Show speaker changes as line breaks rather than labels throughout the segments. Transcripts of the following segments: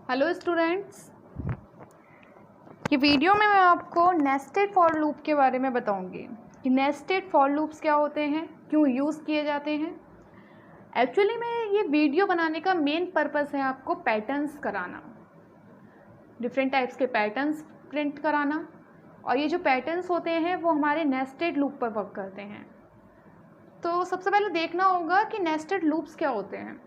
Hello students, ये video में मैं आपको नेस्टेड फॉर लूप के बारे में बताऊंगी कि नेस्टेड फॉर लूप्स क्या होते हैं, क्यों यूज़ किए जाते हैं। एक्चुअली में ये वीडियो बनाने का मेन पर्पस है आपको पैटर्न्स कराना, डिफरेंट टाइप्स के पैटर्न्स प्रिंट कराना। और ये जो पैटर्न्स होते हैं वो हमारे नेस्टेड लूप पर वर्क करते हैं। तो सबसे पहले देखना होगा कि नेस्टेड लूप्स क्या होते हैं।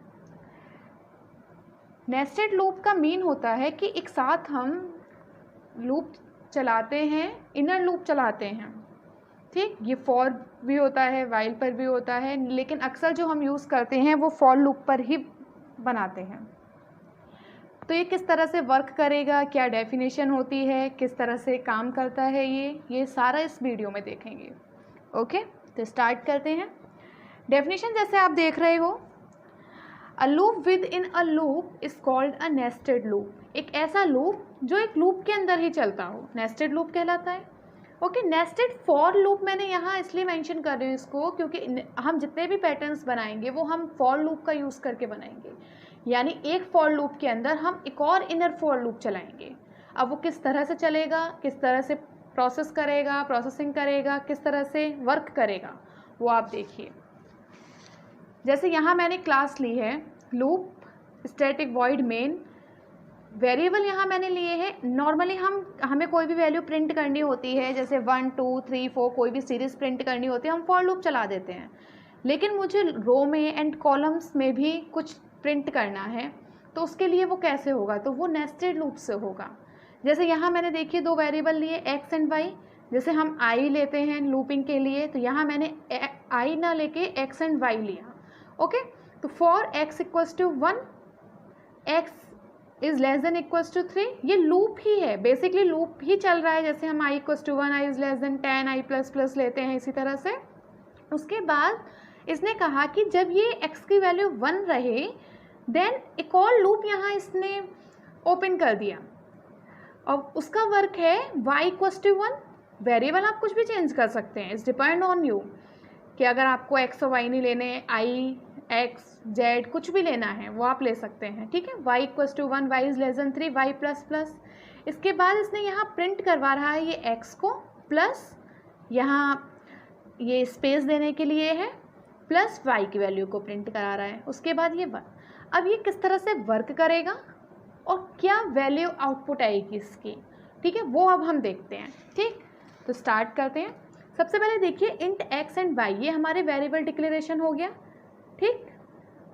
नेस्टेड लूप का मीन होता है कि एक साथ हम लूप चलाते हैं, इनर लूप चलाते हैं। ठीक, ये फॉर भी होता है, वाइल पर भी होता है, लेकिन अक्सर जो हम यूज़ करते हैं वो फॉर लूप पर ही बनाते हैं। तो ये किस तरह से वर्क करेगा, क्या डेफिनेशन होती है, किस तरह से काम करता है, ये सारा इस वीडियो में देखेंगे। ओके, तो स्टार्ट करते हैं। डेफिनेशन जैसे आप देख रहे हो, a loop with in a loop is called a nested loop. एक ऐसा लूप जो एक लूप के अंदर ही चलता हो, नेस्टेड लूप कहलाता है। ओके, नेस्टेड फॉर लूप मैंने यहाँ इसलिए मेंशन कर रही हूँ इसको, क्योंकि हम जितने भी पैटर्न्स बनाएंगे वो हम फॉर लूप का यूज़ करके बनाएंगे। यानी एक फॉर लूप के अंदर हम एक और इनर फॉर लूप चलाएंगे। अब वो किस तरह से चलेगा, किस तरह से प्रोसेस करेगा, प्रोसेसिंग करेगा, किस तरह से वर्क करेगा, वो आप देखिए। जैसे यहाँ मैंने क्लास ली है loop static void main, variable यहाँ मैंने लिए हैं। नॉर्मली हमें कोई भी वैल्यू प्रिंट करनी होती है, जैसे 1 2 3 4 कोई भी सीरीज़ प्रिंट करनी होती है, हम फॉर लूप चला देते हैं। लेकिन मुझे रो में एंड कॉलम्स में भी कुछ प्रिंट करना है, तो उसके लिए वो कैसे होगा, तो वो नेस्टेड लूप से होगा। जैसे यहाँ मैंने देखिए दो वेरिएबल लिए एक्स एंड वाई। जैसे हम आई लेते हैं लूपिंग के लिए, तो यहाँ मैंने आई ना लेके एक्स एंड वाई लिया। ओके, तो for x equals to 1, x is less than equals to 3, ये लूप ही है, बेसिकली लूप ही चल रहा है। जैसे हम i equals to 1, i is less than 10, i plus plus लेते हैं, इसी तरह से। उसके बाद इसने कहा कि जब ये x की वैल्यू 1 रहे, देन एक और लूप यहाँ इसने ओपन कर दिया। और उसका वर्क है y इक्वल्स टू 1। वेरिएबल आप कुछ भी चेंज कर सकते हैं, इट्स डिपेंड ऑन यू, कि अगर आपको x और y नहीं लेने, i x z कुछ भी लेना है वो आप ले सकते हैं। ठीक है, y equals to 1, y is less than 3, y plus plus. इसके बाद इसने यहाँ प्रिंट करवा रहा है ये x को, प्लस यहाँ ये स्पेस देने के लिए है, प्लस y की वैल्यू को प्रिंट करा रहा है। उसके बाद ये 1। अब ये किस तरह से वर्क करेगा और क्या वैल्यू आउटपुट आएगी इसकी, ठीक है, वो अब हम देखते हैं। ठीक, तो स्टार्ट करते हैं। सबसे पहले देखिए इंट x एंड y, ये हमारे वेरिएबल डिक्लेरेशन हो गया। ठीक,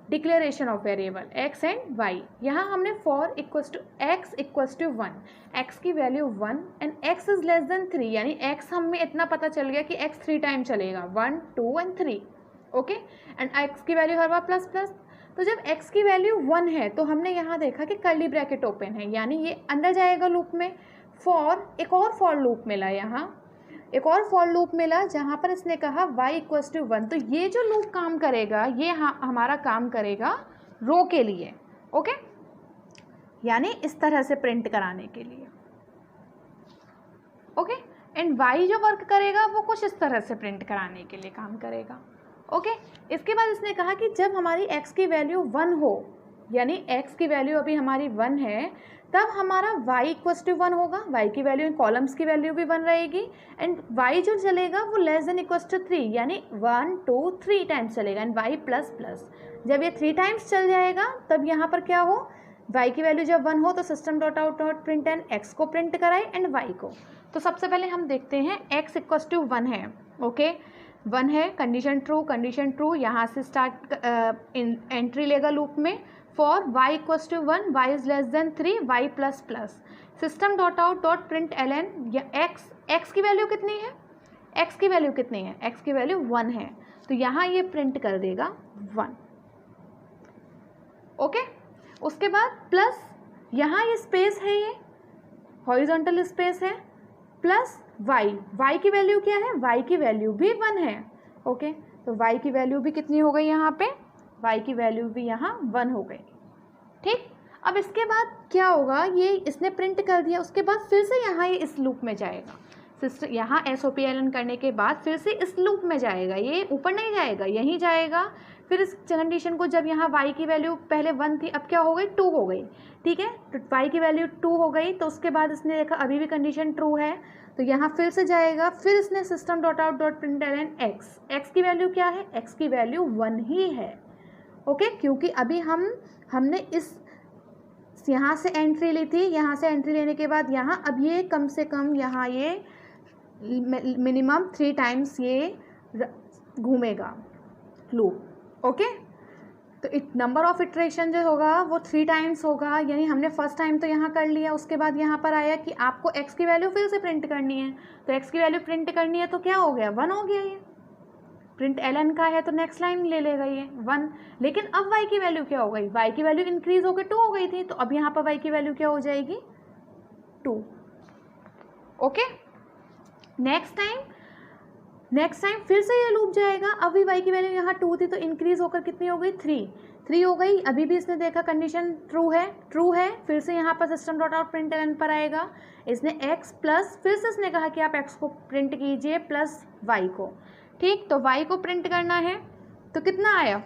declaration of variable x and y। यहाँ हमने for equals to x equals to 1, x की value 1 and x is less than 3, यानी x हमें इतना पता चल गया कि x 3 टाइम चलेगा, 1 2 एंड 3। ओके, एंड x की वैल्यू हर बार प्लस प्लस। तो जब x की वैल्यू 1 है तो हमने यहाँ देखा कि कर्ली ब्रैकेट ओपन है, यानी ये अंदर जाएगा लूप में। फॉर एक और फॉर लूप मिला, यहाँ एक और फॉर लूप मिला जहाँ पर इसने कहा y इक्वल्स टू 1। तो ये जो लूप काम करेगा ये हमारा काम करेगा रो के लिए। ओके, यानी इस तरह से प्रिंट कराने के लिए। ओके, एंड y जो वर्क करेगा वो कुछ इस तरह से प्रिंट कराने के लिए काम करेगा। ओके, इसके बाद इसने कहा कि जब हमारी x की वैल्यू 1 हो, यानी x की वैल्यू अभी हमारी 1 है, तब हमारा y इक्वल्स टू 1 होगा। y की वैल्यू, कॉलम्स की वैल्यू भी 1 रहेगी, एंड y जो चलेगा वो लेस देन इक्वल्स टू 3, यानी 1 2 3 टाइम्स चलेगा, एंड y प्लस प्लस। जब ये 3 टाइम्स चल जाएगा तब यहाँ पर क्या हो, y की वैल्यू जब 1 हो तो system dot out dot print n x को प्रिंट कराए एंड y को। तो सबसे पहले हम देखते हैं x इक्वल्स टू 1 है। ओके, 1 है, कंडीशन ट्रू, कंडीशन ट्रू, यहाँ से स्टार्ट एंट्री लेगा लूप में। For y equals to 1, y is less than 3, y plus plus, system dot out dot print l n, x की वैल्यू कितनी है, x की वैल्यू कितनी है, x की वैल्यू 1 है, तो यहाँ ये प्रिंट कर देगा 1। ओके, उसके बाद प्लस यहाँ ये स्पेस है, ये हॉरिजॉन्टल स्पेस है, प्लस y की वैल्यू क्या है, y की वैल्यू भी 1 है। ओके, तो y की वैल्यू भी कितनी हो गई यहाँ पे, y की वैल्यू भी यहाँ 1 हो गई। ठीक, अब इसके बाद क्या होगा, ये इसने प्रिंट कर दिया, उसके बाद फिर से यहाँ ये इस लूप में जाएगा। सिस्टम यहाँ SOPLN करने के बाद फिर से इस लूप में जाएगा, ये ऊपर नहीं जाएगा, यहीं जाएगा, फिर इस कंडीशन को जब यहाँ y की वैल्यू पहले 1 थी, अब क्या हो गई 2 हो गई, ठीक है। तो y की वैल्यू 2 हो गई, तो उसके बाद इसने देखा अभी भी कंडीशन ट्रू है, तो यहाँ फिर से जाएगा, फिर इसने system dot out dot println x की वैल्यू क्या है, x की वैल्यू 1 ही है, ओके। क्योंकि अभी हमने इस यहाँ से एंट्री ली थी, यहाँ से एंट्री लेने के बाद यहाँ अब ये कम से कम यहाँ ये मिनिमम 3 टाइम्स ये घूमेगा लूप, ओके। तो नंबर ऑफ इटरेशन जो होगा वो 3 टाइम्स होगा, यानी हमने फर्स्ट टाइम तो यहाँ कर लिया, उसके बाद यहाँ पर आया कि आपको x की वैल्यू फिर से प्रिंट करनी है, तो x की वैल्यू प्रिंट करनी है तो क्या हो गया 1 हो गया, ये प्रिंट ln का है तो नेक्स्ट लाइन ले लेगा ये 1। लेकिन अब y की वैल्यू क्या हो गई, y की वैल्यू इंक्रीज होकर 2 हो गई थी, तो अब यहाँ पर y की वैल्यू क्या हो जाएगी 2, ओके। नेक्स्ट टाइम फिर से ये लूप जाएगा, अभी y की वैल्यू यहाँ 2 थी तो इंक्रीज होकर कितनी हो गई 3 हो गई। अभी भी इसने देखा कंडीशन ट्रू है, फिर से यहाँ पर सिस्टम डॉट आउट प्रिंटलन पर आएगा, इसने x प्लस फिर से इसने कहा कि आप x को प्रिंट कीजिए प्लस y को, ठीक। तो y को प्रिंट करना है तो कितना आया,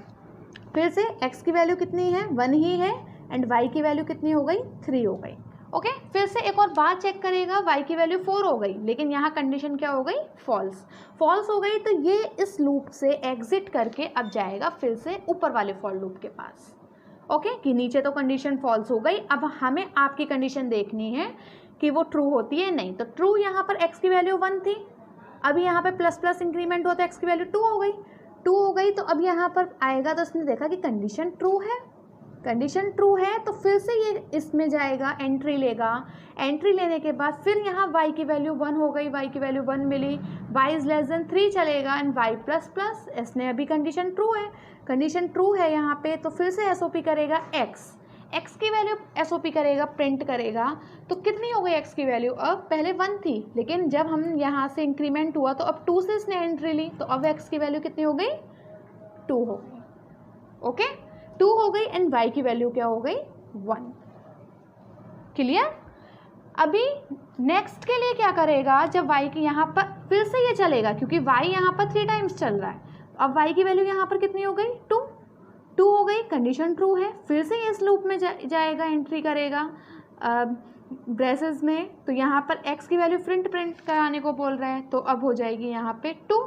फिर से x की वैल्यू कितनी है 1 ही है, एंड y की वैल्यू कितनी हो गई 3 हो गई, ओके। फिर से एक और बात चेक करेगा, y की वैल्यू 4 हो गई, लेकिन यहाँ कंडीशन क्या हो गई फॉल्स हो गई, तो ये इस लूप से एग्जिट करके अब जाएगा फिर से ऊपर वाले फॉर लूप के पास, ओके। कि नीचे तो कंडीशन फॉल्स हो गई, अब हमें आपकी कंडीशन देखनी है कि वो ट्रू होती है नहीं, तो ट्रू यहाँ पर x की वैल्यू 1 थी, अभी यहाँ पे प्लस प्लस इंक्रीमेंट हुआ तो x की वैल्यू 2 हो गई, तो अब यहाँ पर आएगा तो उसने देखा कि कंडीशन ट्रू है, तो फिर से ये इसमें जाएगा, एंट्री लेगा, एंट्री लेने के बाद फिर यहाँ y की वैल्यू 1 हो गई, y की वैल्यू 1 मिली, y इज लेस देन 3 चलेगा, एंड y प्लस प्लस, इसने अभी कंडीशन ट्रू है यहाँ पे, तो फिर से एसओपी करेगा x की वैल्यू एसओपी करेगा, प्रिंट करेगा, तो कितनी हो गई x की वैल्यू, अब पहले 1 थी, लेकिन जब हम यहाँ से इंक्रीमेंट हुआ तो अब 2 से इसने एंट्री ली, तो अब x की वैल्यू कितनी हो गई 2 हो गई, ओके 2 हो गई, एंड y की वैल्यू क्या हो गई 1, क्लियर। अभी नेक्स्ट के लिए क्या करेगा, जब y की यहाँ पर फिर से ये चलेगा, क्योंकि y यहाँ पर 3 टाइम्स चल रहा है, अब y की वैल्यू यहाँ पर कितनी हो गई 2 हो गई, कंडीशन ट्रू है, फिर से इस लूप में जाएगा, एंट्री करेगा ब्रेसेस में, तो यहाँ पर x की वैल्यू प्रिंट कराने को बोल रहा है, तो अब हो जाएगी यहाँ पे 2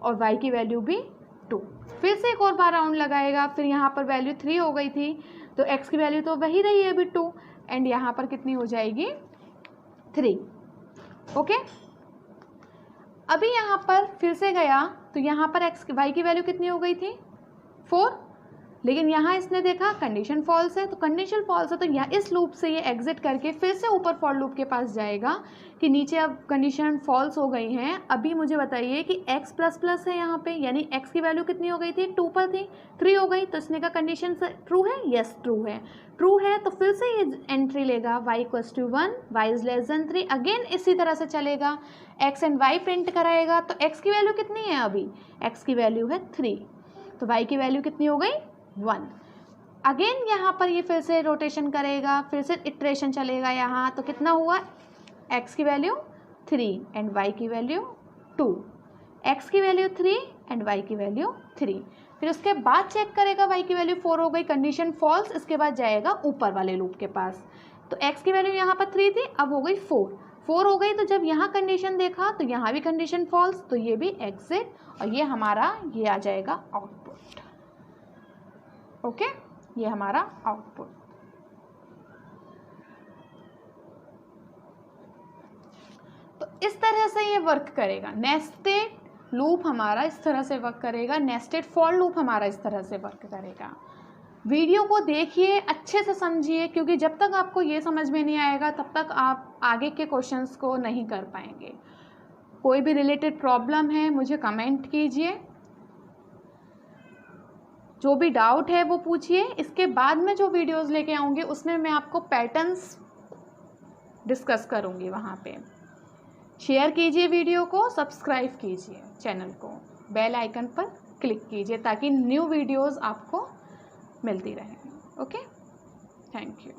और y की वैल्यू भी 2, फिर से एक और बार राउंड लगाएगा, फिर यहाँ पर वैल्यू 3 हो गई थी, तो x की वैल्यू तो वही रही है अभी 2, एंड यहाँ पर कितनी हो जाएगी 3, ओके। अभी यहाँ पर फिर से गया तो यहाँ पर y की वैल्यू कितनी हो गई थी 4, लेकिन यहाँ इसने देखा कंडीशन फॉल्स है, तो कंडीशन फॉल्स है तो यहाँ इस लूप से ये एग्जिट करके फिर से ऊपर फॉर लूप के पास जाएगा कि नीचे अब कंडीशन फॉल्स हो गई हैं। अभी मुझे बताइए कि x प्लस प्लस है यहाँ पे, यानी x की वैल्यू कितनी हो गई थी 2 पर थी, 3 हो गई, तो इसने का कंडीशन ट्रू है, यस ट्रू है, तो फिर से ये एंट्री लेगा y equals to 1, y is less than 3, again इसी तरह से चलेगा, x एंड y प्रिंट कराएगा, तो x की वैल्यू कितनी है, अभी x की वैल्यू है 3, तो y की वैल्यू कितनी हो गई 1, अगेन यहाँ पर ये फिर से रोटेशन करेगा, फिर से इटरेशन चलेगा यहाँ, तो कितना हुआ x की वैल्यू 3 एंड y की वैल्यू 2, x की वैल्यू 3 एंड y की वैल्यू 3, फिर उसके बाद चेक करेगा y की वैल्यू 4 हो गई, कंडीशन फॉल्स, इसके बाद जाएगा ऊपर वाले लूप के पास, तो x की वैल्यू यहाँ पर 3 थी, अब हो गई 4 हो गई, तो जब यहाँ कंडीशन देखा तो यहाँ भी कंडीशन फॉल्स, तो ये भी एग्जिट, और ये हमारा ये आ जाएगा आउटपुट, ओके ये हमारा आउटपुट। तो इस तरह से ये वर्क करेगा, नेस्टेड लूप हमारा इस तरह से वर्क करेगा, नेस्टेड फॉर लूप हमारा इस तरह से वर्क करेगा। वीडियो को देखिए, अच्छे से समझिए, क्योंकि जब तक आपको ये समझ में नहीं आएगा तब तक आप आगे के क्वेश्चंस को नहीं कर पाएंगे। कोई भी रिलेटेड प्रॉब्लम है मुझे कमेंट कीजिए, जो भी डाउट है वो पूछिए, इसके बाद में जो वीडियोस लेके आऊँगी उसमें मैं आपको पैटर्न्स डिस्कस करूँगी। वहाँ पे शेयर कीजिए वीडियो को, सब्सक्राइब कीजिए चैनल को, बेल आइकन पर क्लिक कीजिए ताकि न्यू वीडियोस आपको मिलती रहें। Okay, thank you.